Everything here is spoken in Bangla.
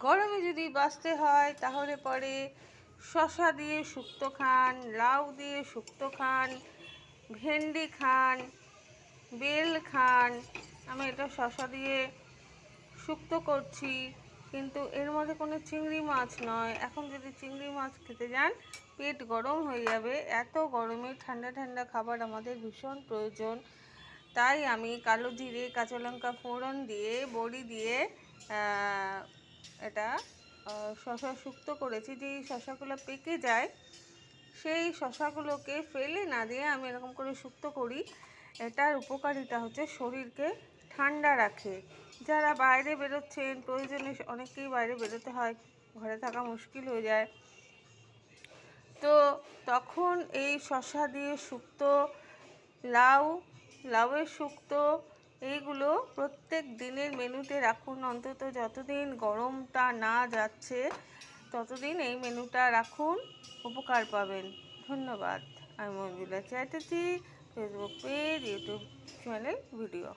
গরমে যদি বাঁচতে হয় তাহলে পরে শসা দিয়ে শুক্তো খান, লাউ দিয়ে শুক্তো খান, ভেন্ডি খান, বেল খান। আমি এটা শসা দিয়ে শুক্তো করছি, কিন্তু এর মধ্যে কোনো চিংড়ি মাছ নয়। এখন যদি চিংড়ি মাছ খেতে যান পেট গরম হয়ে যাবে। এত গরমে ঠান্ডা ঠান্ডা খাবার আমাদের ভীষণ প্রয়োজন। তাই আমি কালো জিরে, কাঁচা লঙ্কা ফোড়ন দিয়ে, বড়ি দিয়ে এটা শসা শুক্তো করেছি। যেই শসাগুলো পেকে যায় সেই শসাগুলোকে ফেলে না দিয়ে আমি এরকম করে শুক্তো করি। এটার উপকারিতা হচ্ছে শরীরকে ঠান্ডা রাখে। যারা বাইরে বেরোচ্ছেন, প্রয়োজনে অনেককেই বাইরে বেরোতে হয়, ঘরে থাকা মুশকিল হয়ে যায়, তো তখন এই শসা দিয়ে শুক্তো, লাউয়ের শুক্তো, এইগুলো প্রত্যেক দিনের মেনুতে রাখুন। অন্তত যতদিন গরমটা না যাচ্ছে ততদিন এই মেনুটা রাখুন, উপকার পাবেন। ধন্যবাদ। আমি Manjula Chatterjee, Facebook page, YouTube channel, video.